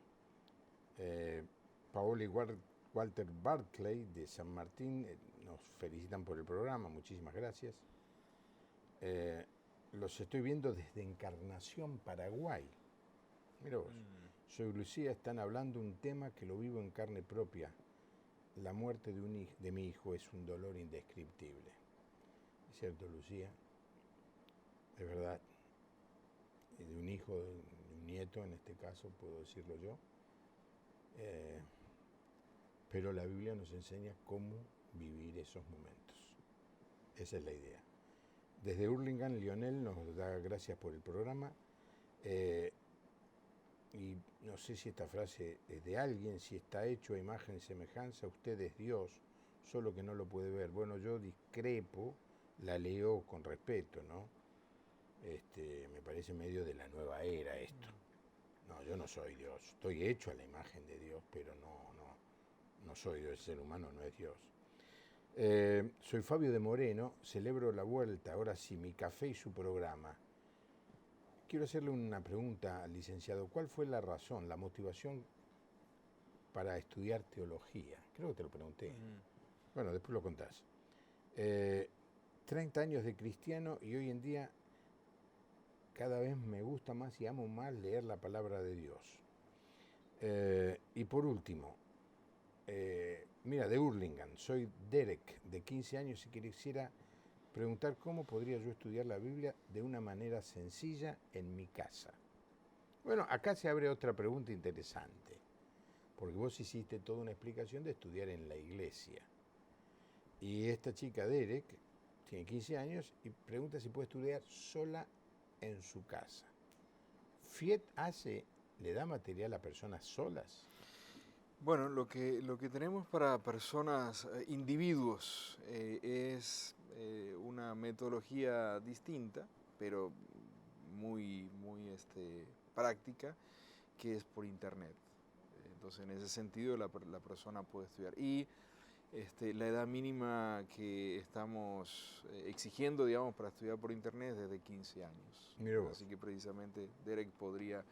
Speaker 1: Paola y Walter Barclay de San Martín nos felicitan por el programa, muchísimas gracias. Los estoy viendo desde Encarnación, Paraguay. Mira vos, soy Lucía, están hablando un tema que lo vivo en carne propia. La muerte de mi hijo es un dolor indescriptible. ¿Es cierto, Lucía? De verdad. De un hijo, de un nieto en este caso, puedo decirlo yo. Pero la Biblia nos enseña cómo vivir esos momentos. Esa es la idea. Desde Hurlingham, Lionel nos da gracias por el programa. Y no sé si esta frase es de alguien, si está hecho a imagen y semejanza, usted es Dios, solo que no lo puede ver. Bueno, yo discrepo, la leo con respeto, ¿no? Me parece medio de la nueva era esto. No, yo no soy Dios, estoy hecho a la imagen de Dios, pero no soy Dios, el ser humano no es Dios. Soy Fabio de Moreno, celebro la vuelta, ahora sí, mi café y su programa. Quiero hacerle una pregunta al licenciado. ¿Cuál fue la razón, la motivación para estudiar teología? Creo que te lo pregunté. Bueno, después lo contás. 30 años de cristiano y hoy en día cada vez me gusta más y amo más leer la palabra de Dios. Y por último, mira, de Hurlingham, soy Derek, de 15 años y quisiera preguntar cómo podría yo estudiar la Biblia de una manera sencilla en mi casa. Bueno, acá se abre otra pregunta interesante, porque vos hiciste toda una explicación de estudiar en la iglesia. Y esta chica, Derek, tiene 15 años y pregunta si puede estudiar sola en su casa. ¿FIET le da material a personas solas?
Speaker 2: Bueno, lo que tenemos para personas, individuos, es una metodología distinta, pero muy práctica, que es por internet. Entonces, en ese sentido, la persona puede estudiar. Y la edad mínima que estamos exigiendo, digamos, para estudiar por internet es desde 15 años. Así que precisamente Derek podría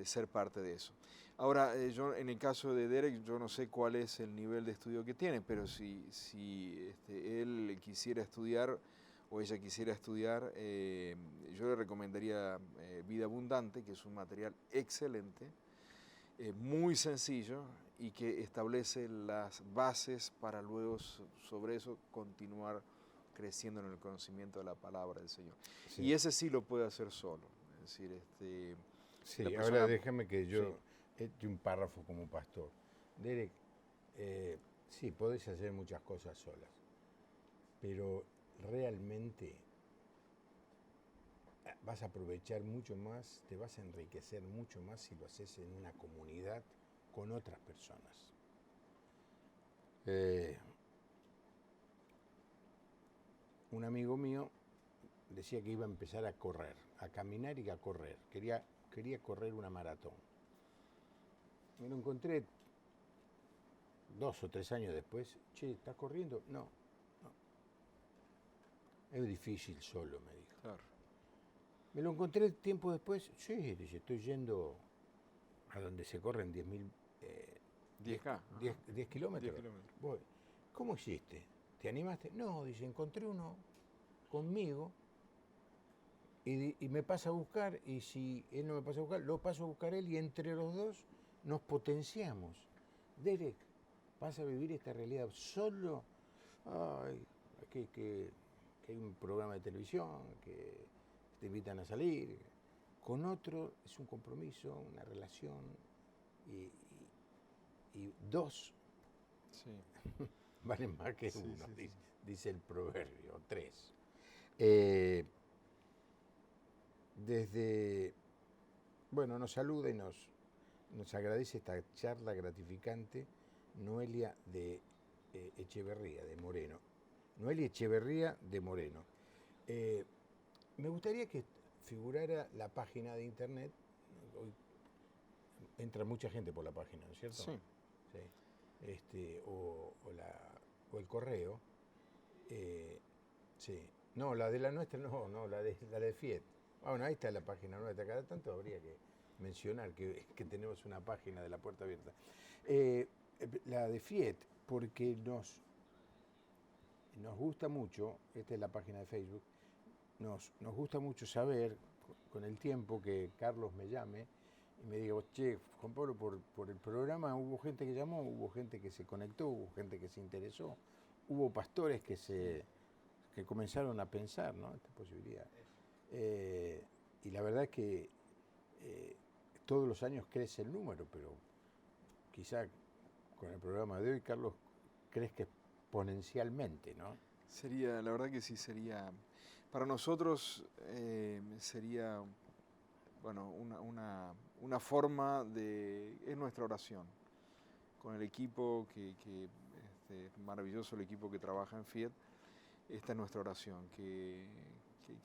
Speaker 2: ser parte de eso. Ahora, yo en el caso de Derek, yo no sé cuál es el nivel de estudio que tiene, pero si él quisiera estudiar o ella quisiera estudiar, yo le recomendaría Vida Abundante, que es un material excelente, muy sencillo y que establece las bases para luego sobre eso continuar creciendo en el conocimiento de la palabra del Señor. Sí. Y ese sí lo puede hacer solo. Es decir,
Speaker 1: sí, ahora déjame que yo eche un párrafo como pastor. Derek, sí, podés hacer muchas cosas solas, pero realmente vas a aprovechar mucho más, te vas a enriquecer mucho más si lo haces en una comunidad con otras personas. Un amigo mío decía que iba a empezar a correr, a caminar y a correr. Quería correr una maratón. Me lo encontré 2 o 3 años después. Che, ¿estás corriendo? No. Es difícil solo, me dijo.
Speaker 2: Claro.
Speaker 1: Me lo encontré tiempo después. Sí, dice, estoy yendo a donde se corren 10.000...
Speaker 2: 10K.
Speaker 1: 10 kilómetros.
Speaker 2: 10 kilómetros.
Speaker 1: Voy. ¿Cómo hiciste? ¿Te animaste? No, dice, encontré uno conmigo y me pasa a buscar, y si él no me pasa a buscar, lo paso a buscar él y entre los dos nos potenciamos. Derek, vas a vivir esta realidad solo. Ay, que hay un programa de televisión, que te invitan a salir. Con otro es un compromiso, una relación, y dos valen más que uno, dice el proverbio, 3. Nos saluda y nos agradece esta charla gratificante Noelia de Echeverría, de Moreno. Noelia Echeverría de Moreno. Me gustaría que figurara la página de internet. Hoy entra mucha gente por la página, ¿no es cierto?
Speaker 2: Sí.
Speaker 1: Sí. O el correo. Sí. No, la de la nuestra no, la de Fiat. Bueno, ahí está la página nuestra. Cada tanto habría que mencionar que tenemos una página de La Puerta Abierta. La de Fiat, porque nos gusta mucho, esta es la página de Facebook, nos gusta mucho saber con el tiempo que Carlos me llame y me diga, che, Juan Pablo, por el programa hubo gente que llamó, hubo gente que se conectó, hubo gente que se interesó, hubo pastores que comenzaron a pensar, ¿no?, esta posibilidad. Y la verdad es que todos los años crece el número, pero quizá con el programa de hoy, Carlos, crezca exponencialmente, ¿no?
Speaker 2: La verdad que sí, para nosotros sería, bueno, una forma es nuestra oración. Con el equipo maravilloso, el equipo que trabaja en Fiat, esta es nuestra oración, que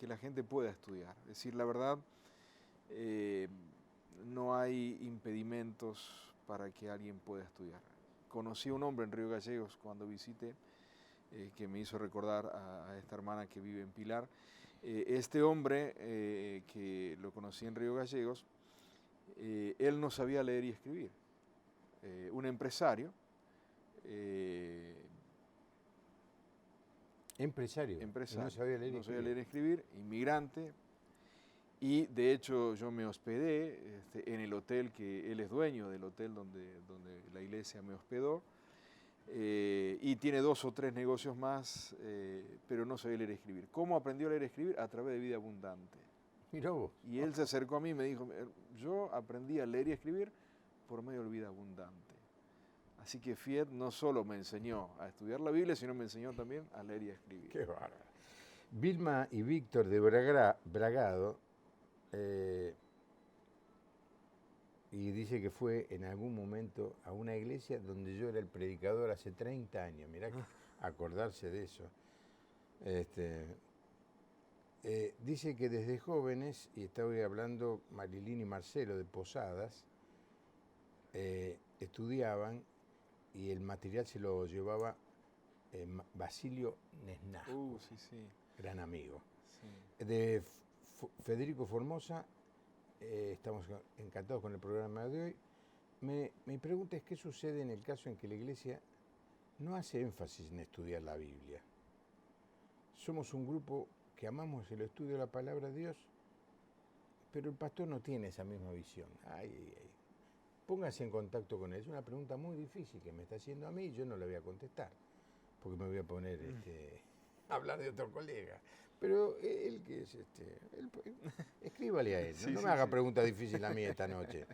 Speaker 2: la gente pueda estudiar. Es decir, la verdad, no hay impedimentos para que alguien pueda estudiar. Conocí a un hombre en Río Gallegos cuando visité, que me hizo recordar a esta hermana que vive en Pilar. Este hombre, que lo conocí en Río Gallegos, él no sabía leer y escribir. Un empresario.
Speaker 1: Empresario. No sabía leer y
Speaker 2: escribir, inmigrante. Y de hecho yo me hospedé en el hotel, que él es dueño del hotel donde la iglesia me hospedó. Y tiene 2 o 3 negocios más, pero no sabía leer y escribir. ¿Cómo aprendió a leer y escribir? A través de Vida Abundante.
Speaker 1: Mirá vos.
Speaker 2: Y él se acercó a mí y me dijo, yo aprendí a leer y escribir por medio de Vida Abundante. Así que Fiat no solo me enseñó a estudiar la Biblia, sino me enseñó también a leer y a escribir.
Speaker 1: Qué bárbaro. Vilma y Víctor de Bragado, y dice que fue en algún momento a una iglesia donde yo era el predicador hace 30 años. Mirá, acordarse de eso. Dice que desde jóvenes, y estoy hablando Marilyn y Marcelo de Posadas, estudiaban y el material se lo llevaba Basilio Nesnasco,
Speaker 2: sí.
Speaker 1: gran amigo.
Speaker 2: Sí.
Speaker 1: De Federico Formosa, estamos encantados con el programa de hoy. Mi pregunta es, ¿qué sucede en el caso en que la Iglesia no hace énfasis en estudiar la Biblia? Somos un grupo que amamos el estudio de la palabra de Dios, pero el pastor no tiene esa misma visión. Póngase en contacto con él. Es una pregunta muy difícil que me está haciendo a mí y yo no la voy a contestar, porque me voy a poner a hablar de otro colega. Pero él que es escríbale a él, no me haga preguntas difíciles a mí esta noche.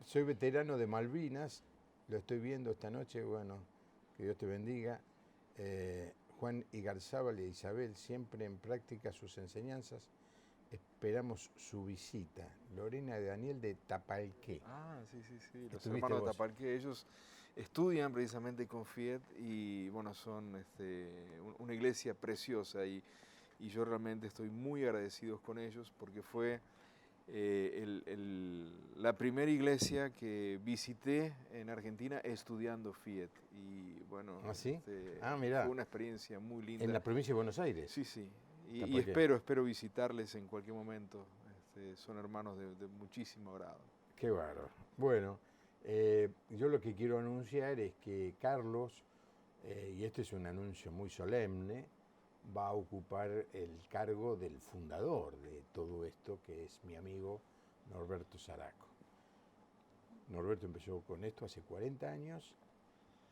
Speaker 1: Soy veterano de Malvinas, lo estoy viendo esta noche, bueno, que Dios te bendiga. Juan Igarzábal e Isabel, siempre en práctica sus enseñanzas. Esperamos su visita. Lorena de Daniel de Tapalqué.
Speaker 2: Sí. Los hermanos de Tapalqué, ellos estudian precisamente con Fiat y bueno, son una iglesia preciosa y yo realmente estoy muy agradecido con ellos porque fue la primera iglesia que visité en Argentina estudiando Fiat y bueno,
Speaker 1: ¿Ah, sí?
Speaker 2: fue una experiencia muy linda.
Speaker 1: ¿En la provincia de Buenos Aires?
Speaker 2: Sí. Y espero visitarles en cualquier momento. Son hermanos de muchísimo grado.
Speaker 1: Qué bárbaro. Bueno, yo lo que quiero anunciar es que Carlos, y este es un anuncio muy solemne, va a ocupar el cargo del fundador de todo esto, que es mi amigo Norberto Zaraco. Norberto empezó con esto hace 40 años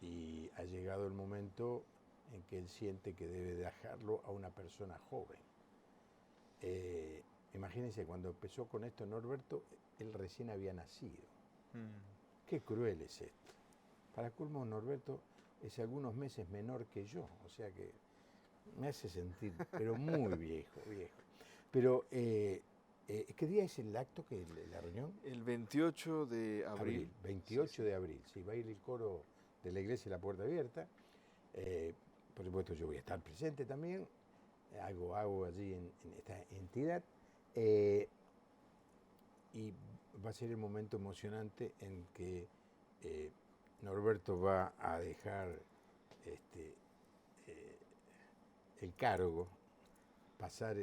Speaker 1: y ha llegado el momento en que él siente que debe dejarlo a una persona joven. Imagínense, cuando empezó con esto Norberto, él recién había nacido. Qué cruel es esto. Para colmo, Norberto es algunos meses menor que yo, o sea que me hace sentir, pero muy viejo. Pero, ¿qué día es el acto, la reunión?
Speaker 2: El 28 de abril.
Speaker 1: 28 de abril, sí, va a ir el coro de la iglesia La Puerta Abierta. por supuesto yo voy a estar presente también, hago allí en esta entidad, y va a ser el momento emocionante en que Norberto va a dejar el cargo, pasar,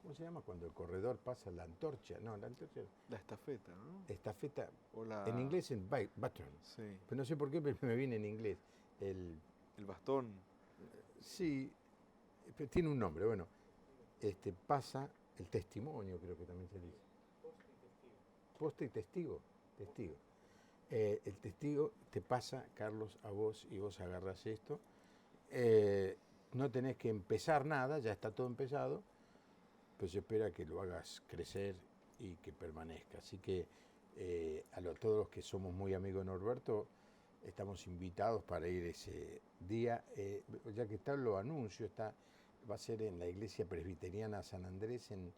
Speaker 1: ¿cómo se llama? Cuando el corredor pasa la antorcha, no, la antorcha,
Speaker 2: La estafeta, ¿no?
Speaker 1: estafeta,
Speaker 2: O la...
Speaker 1: en inglés en baton,
Speaker 2: Sí,
Speaker 1: pero no sé por qué pero me viene en inglés,
Speaker 2: el bastón.
Speaker 1: sí, pero tiene un nombre, bueno, pasa el testimonio, creo que también se dice. Poste y testigo, testigo. El testigo te pasa, Carlos, a vos y vos agarrás esto. No tenés que empezar nada, ya está todo empezado, pero se espera que lo hagas crecer y que permanezca. Así que todos los que somos muy amigos de Norberto, estamos invitados para ir ese día. Ya que está, lo anuncio, va a ser en la iglesia presbiteriana San Andrés, en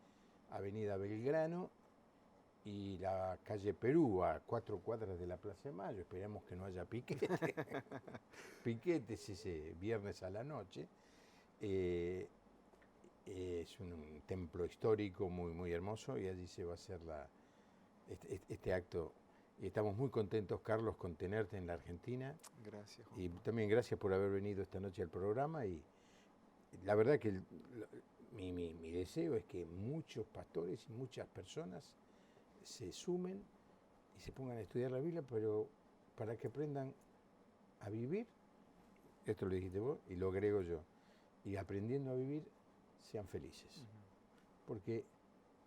Speaker 1: Avenida Belgrano y la calle Perú, a 4 cuadras de la Plaza de Mayo. Esperamos que no haya piquete. Piquetes ese viernes a la noche. Es un templo histórico muy, muy hermoso y allí se va a hacer este acto. Y estamos muy contentos, Carlos, con tenerte en la Argentina.
Speaker 2: Gracias, Juan.
Speaker 1: Y también gracias por haber venido esta noche al programa. Y la verdad que mi deseo es que muchos pastores y muchas personas se sumen y se pongan a estudiar la Biblia, pero para que aprendan a vivir, esto lo dijiste vos y lo agrego yo, y aprendiendo a vivir, sean felices. Porque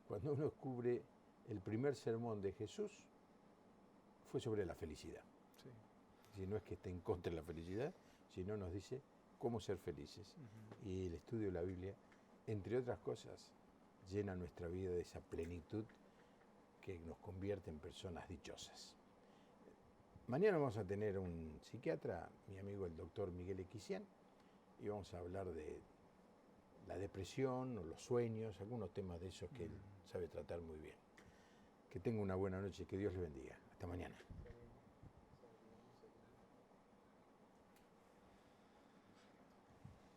Speaker 1: cuando uno descubre el primer sermón de Jesús, fue sobre la felicidad.
Speaker 2: Sí.
Speaker 1: Si no es que esté en contra de la felicidad, sino nos dice cómo ser felices. Y el estudio de la Biblia, entre otras cosas, llena nuestra vida de esa plenitud que nos convierte en personas dichosas. Mañana vamos a tener un psiquiatra, mi amigo el doctor Miguel Equisian, y vamos a hablar de la depresión o los sueños, algunos temas de esos que él sabe tratar muy bien. Que tenga una buena noche y que Dios le bendiga. Hasta mañana.